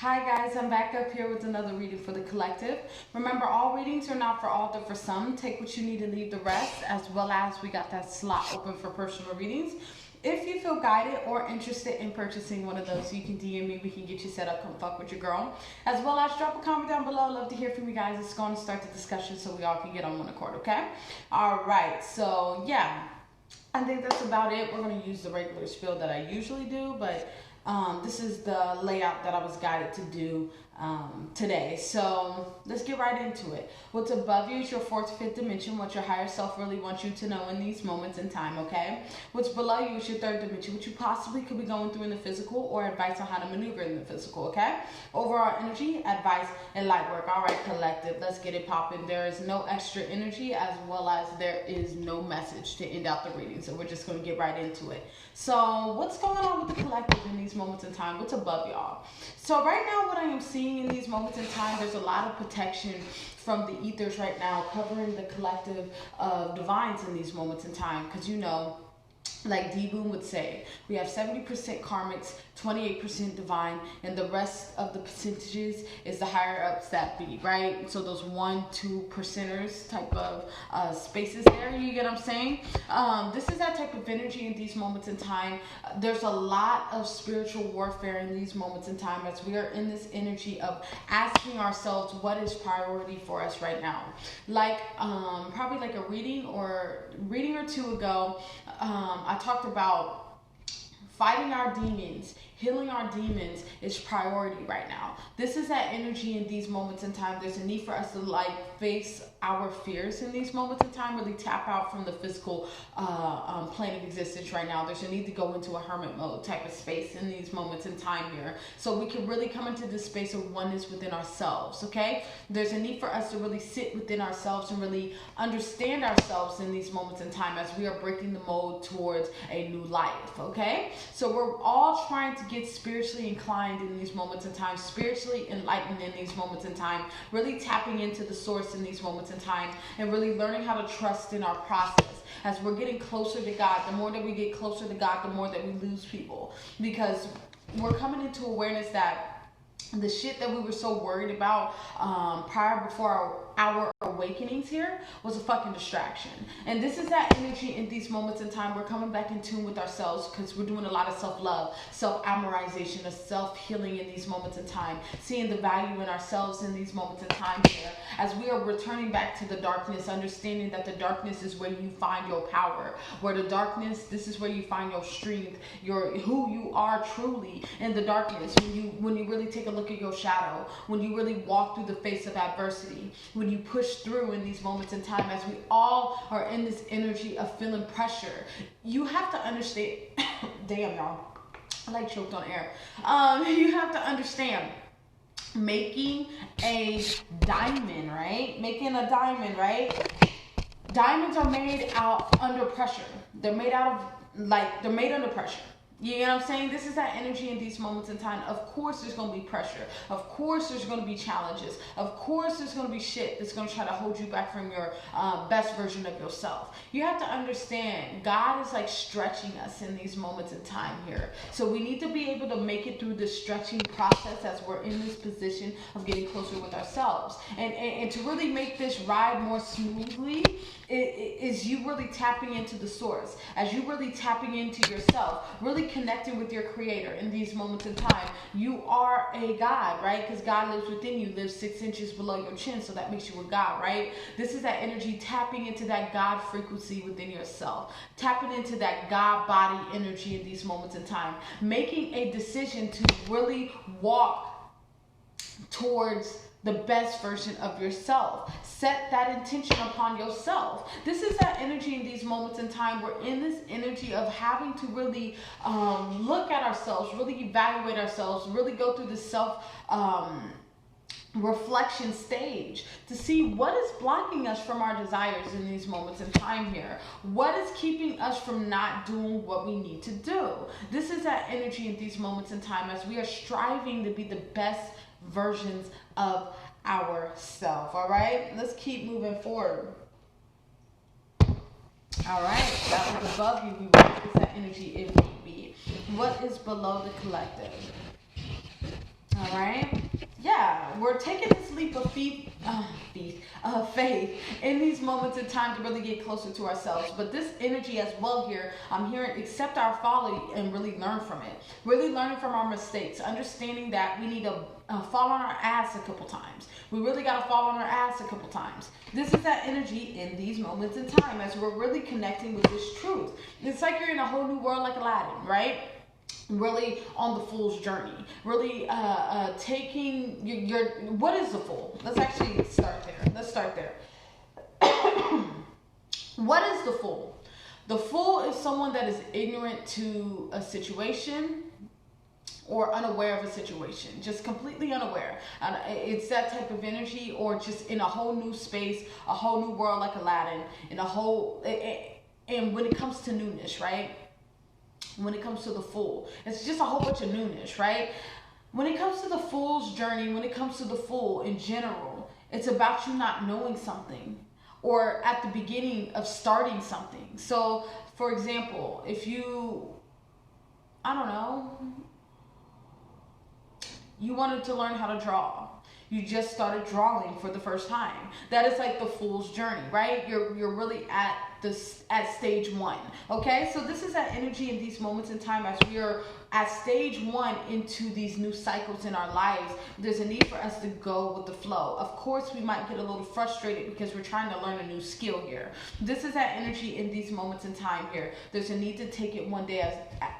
Hi guys, I'm back up here with another reading for the collective. Remember, all readings are not for all, they're for some. Take what you need and leave the rest, as well as we got that slot open for personal readings. If you feel guided or interested in purchasing one of those, you can DM me. We can get you set up. Come fuck with your girl. As well as drop a comment down below. Love to hear from you guys. It's going to start the discussion so we all can get on one accord, okay? All right, so yeah. I think that's about it. We're going to use the regular spiel that I usually do, but this is the layout that I was guided to do today. So let's get right into it. What's above you is your fourth, fifth dimension, what your higher self really wants you to know in these moments in time, okay? What's below you is your third dimension, what you possibly could be going through in the physical, or advice on how to maneuver in the physical, okay? Overall energy, advice, and light work. All right, collective, let's get it popping. There is no extra energy, as well as there is no message to end out the reading. So we're just going to get right into it. So what's going on with the collective in these moments in time? What's above y'all? So right now, what I am seeing in these moments in time, there's a lot of protection from the ethers right now, covering the collective of divines in these moments in time. Because, you know, like D Boom would say, we have 70% karmics, 28% divine, and the rest of the percentages is the higher ups that be, right? So those 1-2%ers type of spaces there, you get what I'm saying? This is that type of energy in these moments in time. There's a lot of spiritual warfare in these moments in time, as we are in this energy of asking ourselves what is priority for us right now. Like probably like a reading or two ago, I talked about fighting our demons, healing our demons is priority right now. This is that energy in these moments in time. There's a need for us to face our fears in these moments in time, really tap out from the physical plane of existence right now. There's a need to go into a hermit mode type of space in these moments in time here, so we can really come into this space of oneness within ourselves, okay? There's a need for us to really sit within ourselves and really understand ourselves in these moments in time, as we are breaking the mold towards a new life, okay? So we're all trying to get spiritually inclined in these moments in time, spiritually enlightened in these moments in time, really tapping into the source in these moments in time, and really learning how to trust in our process. As we're getting closer to God, the more that we get closer to God, the more that we lose people, because we're coming into awareness that the shit that we were so worried about before our awakenings here was a fucking distraction. And this is that energy in these moments in time. We're coming back in tune with ourselves, because we're doing a lot of self-love, self-amorization, of self-healing in these moments in time, seeing the value in ourselves in these moments in time here, as we are returning back to the darkness, understanding that the darkness is where you find your power, where the darkness, this is where you find your strength, your who you are truly in the darkness, when you really take a look at your shadow, when you really walk through the face of adversity, when you push through in these moments in time, as we all are in this energy of feeling pressure. You have to understand, damn y'all, I like choked on air. You have to understand, making a diamond, right? Diamonds are made out under pressure. They're made under pressure. You know what I'm saying? This is that energy in these moments in time. Of course there's going to be pressure. Of course there's going to be challenges. Of course there's going to be shit that's going to try to hold you back from your best version of yourself. You have to understand, God is stretching us in these moments in time here. So we need to be able to make it through this stretching process, as we're in this position of getting closer with ourselves. And to really make this ride more smoothly, is you really tapping into the source, as you really tapping into yourself, really connecting with your creator in these moments in time. You are a God, right? Because God lives within you, lives 6 inches below your chin, so that makes you a God, right? This is that energy, tapping into that God frequency within yourself, tapping into that God body energy in these moments in time, making a decision to really walk towards the best version of yourself. Set that intention upon yourself. This is that energy in these moments in time. We're in this energy of having to really look at ourselves, really evaluate ourselves, really go through the self reflection stage to see what is blocking us from our desires in these moments in time here. What is keeping us from not doing what we need to do? This is that energy in these moments in time, as we are striving to be the best versions of ourselves. All right, let's keep moving forward. All right, that was above you. We want that energy if need be. What is below the collective? All right. Yeah, we're taking this leap of faith in these moments in time to really get closer to ourselves. But this energy as well here, I'm hearing accept our folly and really learn from it. Really learning from our mistakes, understanding that we need to fall on our ass a couple times. We really got to fall on our ass a couple times. This is that energy in these moments in time as we're really connecting with this truth. It's like you're in a whole new world like Aladdin, right? Really on the fool's journey, really taking your what is the fool? Let's actually start there. What is the fool? The fool is someone that is ignorant to a situation or unaware of a situation, just completely unaware. It's that type of energy, or just in a whole new space, a whole new world like Aladdin, in a whole, and when it comes to newness, right? When it comes to the fool, it's just a whole bunch of newness, right? When it comes to the fool's journey, when it comes to the fool in general, it's about you not knowing something or at the beginning of starting something. So, for example, if you, I don't know, you wanted to learn how to draw. You just started drawing for the first time. That is like the fool's journey, right? You're really at stage one. Okay, so this is that energy in these moments in time as we are at stage one into these new cycles in our lives. There's a need for us to go with the flow. Of course, we might get a little frustrated because we're trying to learn a new skill here. This is that energy in these moments in time here. There's a need to take it one day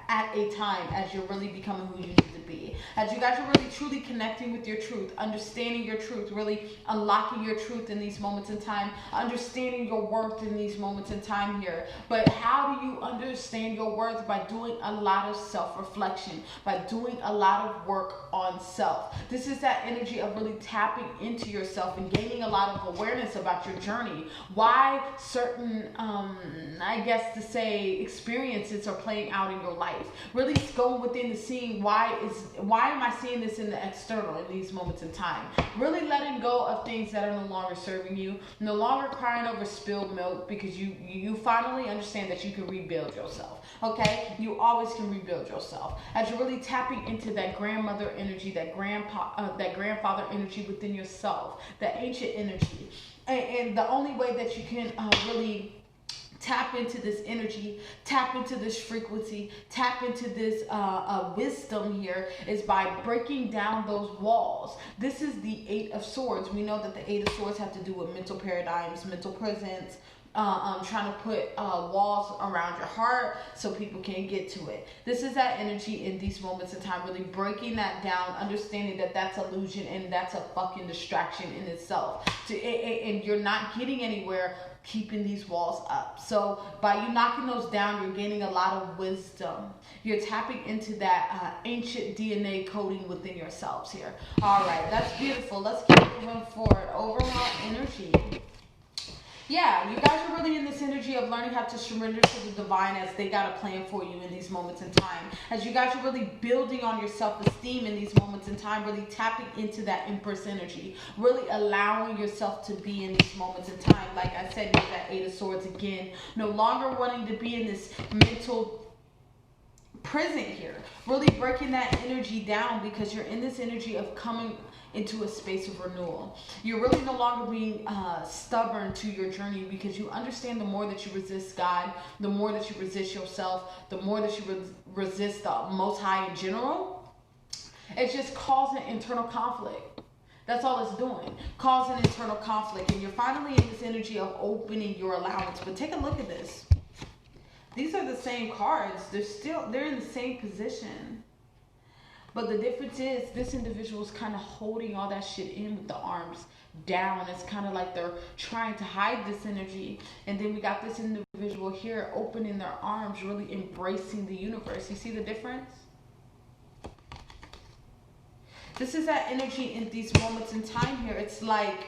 at a time as you're really becoming who you need to be. As you guys are really truly connecting with your truth, understanding your truth, really unlocking your truth in these moments in time, understanding your worth in these moments in time here. But how do you understand your worth? By doing a lot of self-reflection, by doing a lot of work on self. This is that energy of really tapping into yourself and gaining a lot of awareness about your journey. Why certain, I guess to say, experiences are playing out in your life. Really going within the seeing why am I seeing this in the external in these moments in time. Really letting go of things that are no longer serving you, no longer crying over spilled milk, because you finally understand that you can rebuild yourself. Okay, you always can rebuild yourself as you're really tapping into that grandmother energy, that grandfather energy within yourself, that ancient energy, and the only way that you can really tap into this energy, tap into this frequency, tap into this wisdom here is by breaking down those walls. This is the Eight of Swords. We know that the Eight of Swords have to do with mental paradigms, mental presence, trying to put walls around your heart so people can't get to it. This is that energy in these moments in time, really breaking that down, understanding that that's illusion and that's a fucking distraction in itself. And you're not getting anywhere keeping these walls up. So by you knocking those down, you're gaining a lot of wisdom. You're tapping into that ancient DNA coding within yourselves here. All right, that's beautiful. Let's keep moving forward. Overall energy. Yeah, you guys are really in this energy of learning how to surrender to the divine as they got a plan for you in these moments in time. As you guys are really building on your self-esteem in these moments in time, really tapping into that Empress energy, really allowing yourself to be in these moments in time. Like I said, with that Eight of Swords again, no longer wanting to be in this mental prison here, really breaking that energy down because you're in this energy of coming into a space of renewal. You're really no longer being stubborn to your journey because you understand the more that you resist God, the more that you resist yourself, the more that you resist the Most High in general, it's just causing internal conflict. That's all it's doing, causing internal conflict. And you're finally in this energy of opening your allowance. But take a look at this. These are the same cards. They're in the same position. But the difference is this individual is kind of holding all that shit in with the arms down. It's kind of like they're trying to hide this energy. And then we got this individual here opening their arms, really embracing the universe. You see the difference? This is that energy in these moments in time here. It's like,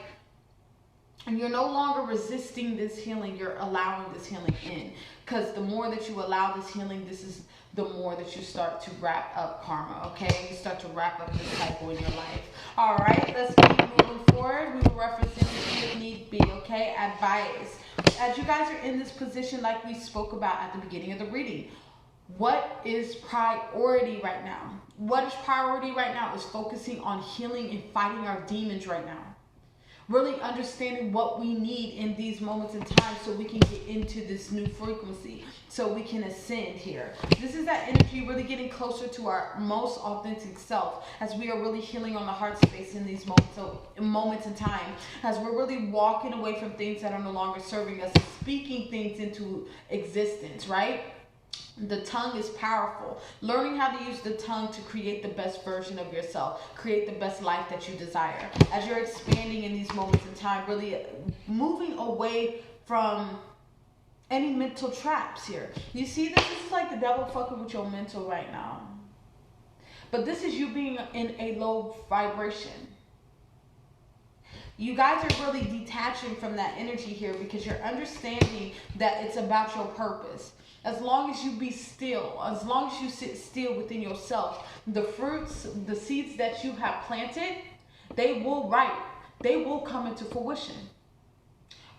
and you're no longer resisting this healing. You're allowing this healing in. Because the more that you allow this healing, this is the more that you start to wrap up karma, okay? You start to wrap up this cycle in your life. All right, let's keep moving forward. We will reference energy if need be, okay? Advice. As you guys are in this position like we spoke about at the beginning of the reading, what is priority right now? what is priority right now is focusing on healing and fighting our demons right now. Really understanding what we need in these moments in time so we can get into this new frequency, so we can ascend here. This is that energy really getting closer to our most authentic self as we are really healing on the heart space in these moments in time, as we're really walking away from things that are no longer serving us, speaking things into existence, right? The tongue is powerful. Learning how to use the tongue to create the best version of yourself, create the best life that you desire. As you're expanding in these moments in time, really moving away from any mental traps here. You see, this is like the devil fucking with your mental right now. But this is you being in a low vibration. You guys are really detaching from that energy here because you're understanding that it's about your purpose. As long as you be still, as long as you sit still within yourself, the fruits, the seeds that you have planted, they will ripe. They will come into fruition.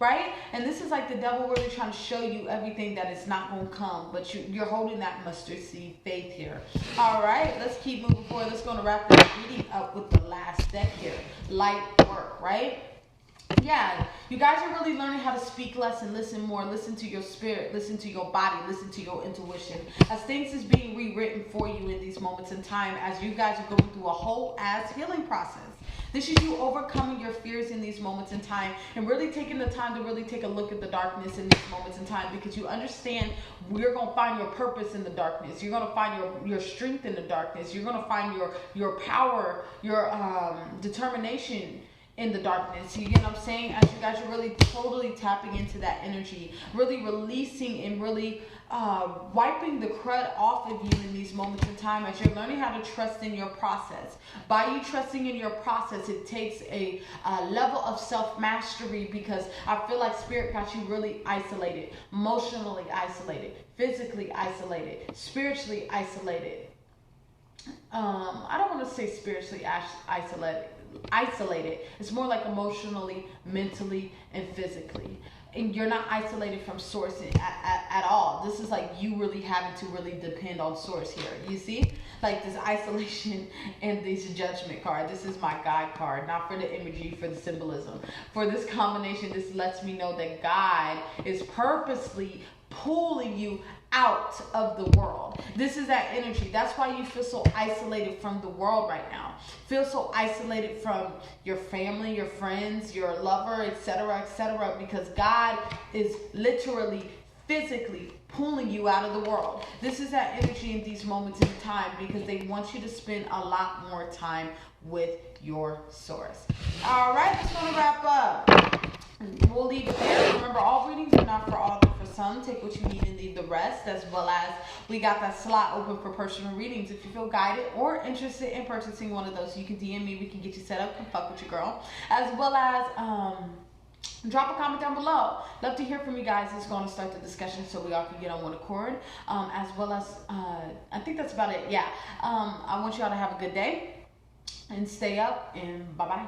Right? And this is like the devil really trying to show you everything that is not going to come, but you're holding that mustard seed faith here. All right, let's keep moving forward. Let's go to wrap this reading up with the last deck here. Light work, right? Yeah, you guys are really learning how to speak less and listen more. Listen to your spirit, listen to your body, listen to your intuition. As things is being rewritten for you in these moments in time, as you guys are going through a whole ass healing process. This is you overcoming your fears in these moments in time and really taking the time to really take a look at the darkness in these moments in time, because you understand you're going to find your purpose in the darkness. You're going to find your strength in the darkness. You're going to find your power, your determination in the darkness. You get what I'm saying? As you guys are really totally tapping into that energy, really releasing and really wiping the crud off of you in these moments in time, as you're learning how to trust in your process. By you trusting in your process, it takes a level of self-mastery, because I feel like spirit got you really isolated, emotionally isolated, physically isolated, spiritually isolated. I don't want to say spiritually isolated. It's more like emotionally, mentally, and physically. And you're not isolated from source at all. This is like you really having to really depend on source here. You see? Like this isolation and this judgment card. This is my guide card, not for the imagery, for the symbolism. For this combination, this lets me know that God is purposely pulling you out of the world. This is that energy. That's why you feel so isolated from the world right now. Feel so isolated from your family, your friends, your lover, etc., because God is literally, physically pulling you out of the world. This is that energy in these moments in time, because they want you to spend a lot more time with your source. All right, that's going to wrap up. We'll leave it there. Remember, all readings are not for all, but for some. Take what you need and leave the rest, as well as we got that slot open for personal readings. If you feel guided or interested in purchasing one of those, you can DM me. We can get you set up and fuck with your girl. As well as drop a comment down below. Love to hear from you guys. It's going to start the discussion so we all can get on one accord. As well as, I think that's about it. Yeah. I want y'all to have a good day and stay up, and bye-bye.